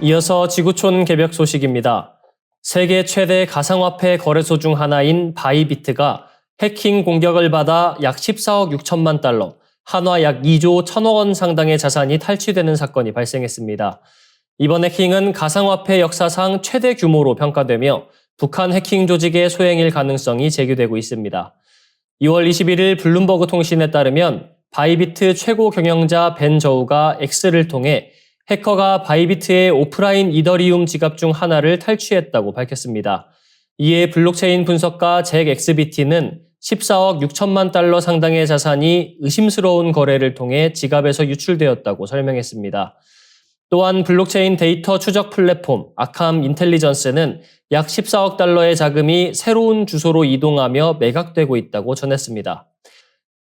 이어서 지구촌 개벽 소식입니다. 세계 최대 가상화폐 거래소 중 하나인 바이비트가 해킹 공격을 받아 약 14억 6천만 달러, 한화 약 2조 1천억 원 상당의 자산이 탈취되는 사건이 발생했습니다. 이번 해킹은 가상화폐 역사상 최대 규모로 평가되며 북한 해킹 조직의 소행일 가능성이 제기되고 있습니다. 2월 21일 블룸버그 통신에 따르면 바이비트 최고 경영자 벤 저우가 X를 통해 해커가 바이비트의 오프라인 이더리움 지갑 중 하나를 탈취했다고 밝혔습니다. 이에 블록체인 분석가 잭 엑스비티는 14억 6천만 달러 상당의 자산이 의심스러운 거래를 통해 지갑에서 유출되었다고 설명했습니다. 또한 블록체인 데이터 추적 플랫폼 아캄 인텔리전스는 약 14억 달러의 자금이 새로운 주소로 이동하며 매각되고 있다고 전했습니다.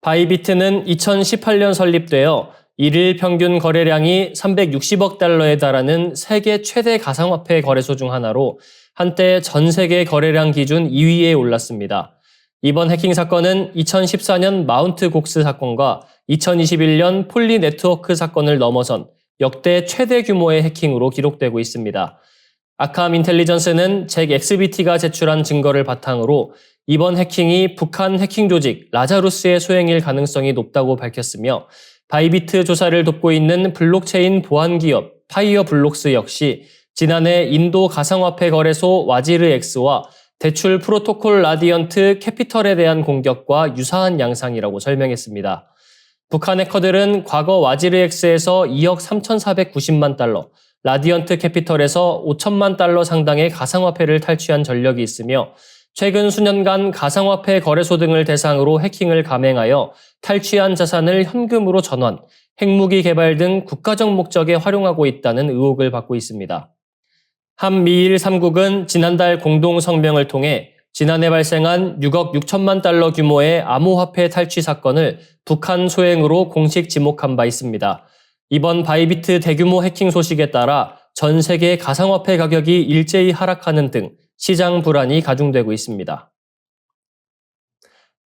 바이비트는 2018년 설립되어 일일 평균 거래량이 360억 달러에 달하는 세계 최대 가상화폐 거래소 중 하나로 한때 전 세계 거래량 기준 2위에 올랐습니다. 이번 해킹 사건은 2014년 마운트 곡스 사건과 2021년 폴리 네트워크 사건을 넘어선 역대 최대 규모의 해킹으로 기록되고 있습니다. 아캄 인텔리전스는 잭 엑스비티가 제출한 증거를 바탕으로 이번 해킹이 북한 해킹 조직 라자루스의 소행일 가능성이 높다고 밝혔으며 바이비트 조사를 돕고 있는 블록체인 보안 기업 파이어블록스 역시 지난해 인도 가상화폐 거래소 와지르엑스와 대출 프로토콜 라디언트 캐피털에 대한 공격과 유사한 양상이라고 설명했습니다. 북한 해커들은 과거 와지르엑스에서 2억 3,490만 달러, 라디언트 캐피털에서 5천만 달러 상당의 가상화폐를 탈취한 전력이 있으며 최근 수년간 가상화폐 거래소 등을 대상으로 해킹을 감행하여 탈취한 자산을 현금으로 전환, 핵무기 개발 등 국가적 목적에 활용하고 있다는 의혹을 받고 있습니다. 한미일 3국은 지난달 공동 성명을 통해 지난해 발생한 6억 6천만 달러 규모의 암호화폐 탈취 사건을 북한 소행으로 공식 지목한 바 있습니다. 이번 바이비트 대규모 해킹 소식에 따라 전 세계 가상화폐 가격이 일제히 하락하는 등 시장 불안이 가중되고 있습니다.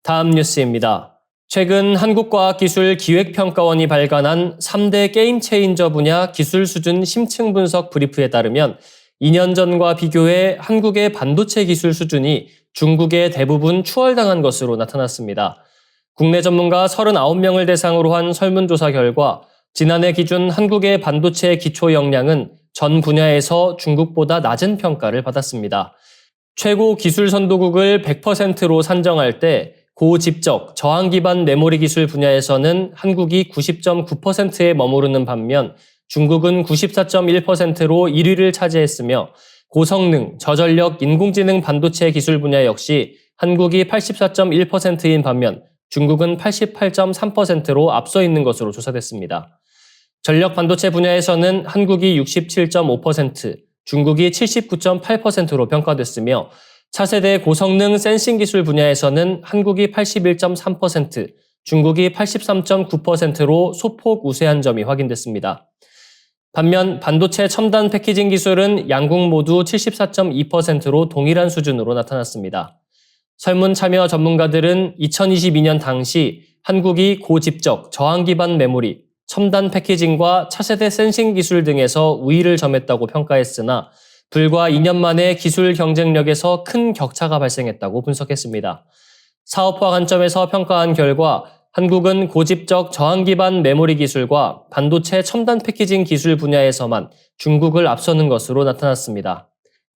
다음 뉴스입니다. 최근 한국과학기술기획평가원이 발간한 3대 게임 체인저 분야 기술 수준 심층 분석 브리프에 따르면 2년 전과 비교해 한국의 반도체 기술 수준이 중국에 대부분 추월당한 것으로 나타났습니다. 국내 전문가 39명을 대상으로 한 설문조사 결과 지난해 기준 한국의 반도체 기초 역량은 전 분야에서 중국보다 낮은 평가를 받았습니다. 최고 기술 선도국을 100%로 산정할 때 고집적, 저항 기반 메모리 기술 분야에서는 한국이 90.9%에 머무르는 반면 중국은 94.1%로 1위를 차지했으며 고성능, 저전력, 인공지능 반도체 기술 분야 역시 한국이 84.1%인 반면 중국은 88.3%로 앞서 있는 것으로 조사됐습니다. 전력 반도체 분야에서는 한국이 67.5%, 중국이 79.8%로 평가됐으며 차세대 고성능 센싱 기술 분야에서는 한국이 81.3%, 중국이 83.9%로 소폭 우세한 점이 확인됐습니다. 반면 반도체 첨단 패키징 기술은 양국 모두 74.2%로 동일한 수준으로 나타났습니다. 설문 참여 전문가들은 2022년 당시 한국이 고집적, 저항 기반 메모리, 첨단 패키징과 차세대 센싱 기술 등에서 우위를 점했다고 평가했으나 불과 2년 만에 기술 경쟁력에서 큰 격차가 발생했다고 분석했습니다. 사업화 관점에서 평가한 결과 한국은 고집적 저항 기반 메모리 기술과 반도체 첨단 패키징 기술 분야에서만 중국을 앞서는 것으로 나타났습니다.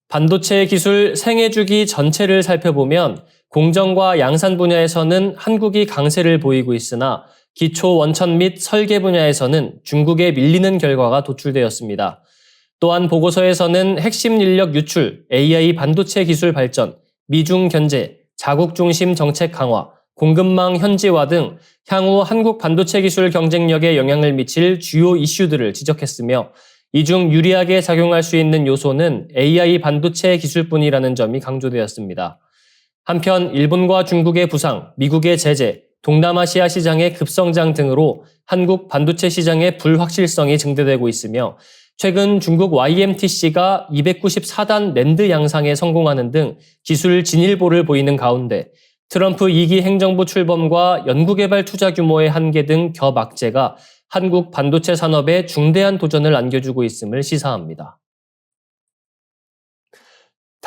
반도체 기술 생애주기 전체를 살펴보면 공정과 양산 분야에서는 한국이 강세를 보이고 있으나 기초 원천 및 설계 분야에서는 중국에 밀리는 결과가 도출되었습니다. 또한 보고서에서는 핵심 인력 유출, AI 반도체 기술 발전, 미중 견제, 자국 중심 정책 강화, 공급망 현지화 등 향후 한국 반도체 기술 경쟁력에 영향을 미칠 주요 이슈들을 지적했으며 이 중 유리하게 작용할 수 있는 요소는 AI 반도체 기술뿐이라는 점이 강조되었습니다. 한편 일본과 중국의 부상, 미국의 제재, 동남아시아 시장의 급성장 등으로 한국 반도체 시장의 불확실성이 증대되고 있으며 최근 중국 YMTC가 294단 낸드 양상에 성공하는 등 기술 진일보를 보이는 가운데 트럼프 2기 행정부 출범과 연구개발 투자 규모의 한계 등 겹 악재가 한국 반도체 산업에 중대한 도전을 안겨주고 있음을 시사합니다.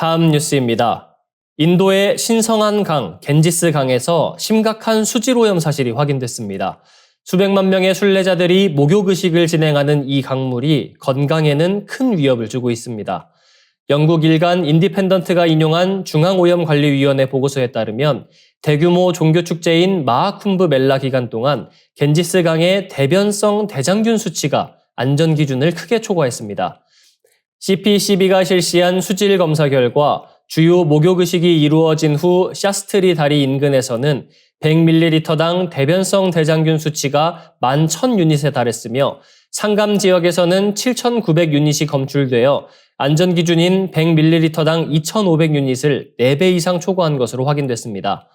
다음 뉴스입니다. 인도의 신성한 강, 겐지스 강에서 심각한 수질오염 사실이 확인됐습니다. 수백만 명의 순례자들이 목욕의식을 진행하는 이 강물이 건강에는 큰 위협을 주고 있습니다. 영국 일간 인디펜던트가 인용한 중앙오염관리위원회 보고서에 따르면 대규모 종교축제인 마하쿰브 멜라 기간 동안 겐지스 강의 대변성 대장균 수치가 안전기준을 크게 초과했습니다. CPCB가 실시한 수질 검사 결과 주요 목욕의식이 이루어진 후 샤스트리 다리 인근에서는 100ml당 대변성 대장균 수치가 11,000유닛에 달했으며 상감 지역에서는 7,900유닛이 검출되어 안전기준인 100ml당 2,500유닛을 4배 이상 초과한 것으로 확인됐습니다.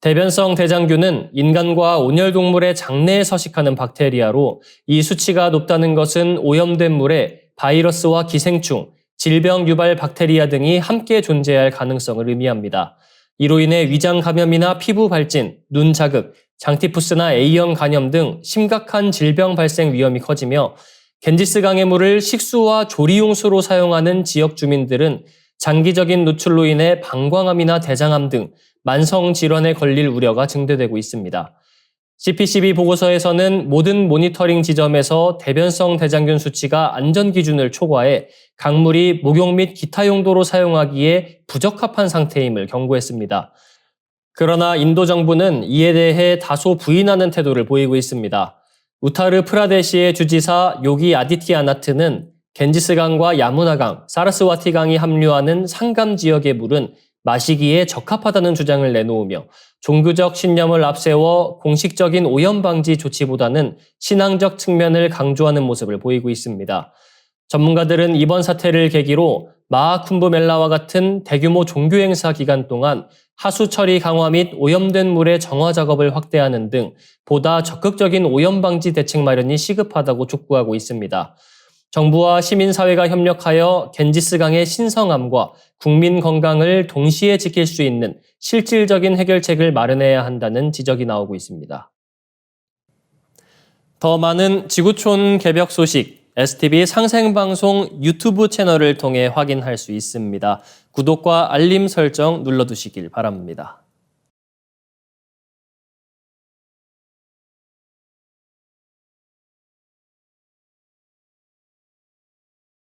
대변성 대장균은 인간과 온열동물의 장내에 서식하는 박테리아로 이 수치가 높다는 것은 오염된 물에 바이러스와 기생충, 질병 유발 박테리아 등이 함께 존재할 가능성을 의미합니다. 이로 인해 위장 감염이나 피부 발진, 눈 자극, 장티푸스나 A형 간염 등 심각한 질병 발생 위험이 커지며 겐지스 강의 물을 식수와 조리용수로 사용하는 지역 주민들은 장기적인 노출로 인해 방광암이나 대장암 등 만성 질환에 걸릴 우려가 증대되고 있습니다. CPCB 보고서에서는 모든 모니터링 지점에서 대변성 대장균 수치가 안전기준을 초과해 강물이 목욕 및 기타 용도로 사용하기에 부적합한 상태임을 경고했습니다. 그러나 인도 정부는 이에 대해 다소 부인하는 태도를 보이고 있습니다. 우타르 프라데시의 주지사 요기 아디티아나트는 겐지스강과 야무나강, 사라스와티강이 합류하는 상감 지역의 물은 마시기에 적합하다는 주장을 내놓으며 종교적 신념을 앞세워 공식적인 오염 방지 조치보다는 신앙적 측면을 강조하는 모습을 보이고 있습니다. 전문가들은 이번 사태를 계기로 마하쿰브 멜라와 같은 대규모 종교 행사 기간 동안 하수 처리 강화 및 오염된 물의 정화 작업을 확대하는 등 보다 적극적인 오염 방지 대책 마련이 시급하다고 촉구하고 있습니다. 정부와 시민사회가 협력하여 겐지스강의 신성함과 국민 건강을 동시에 지킬 수 있는 실질적인 해결책을 마련해야 한다는 지적이 나오고 있습니다. 더 많은 지구촌 개벽 소식, STV 상생방송 유튜브 채널을 통해 확인할 수 있습니다. 구독과 알림 설정 눌러두시길 바랍니다.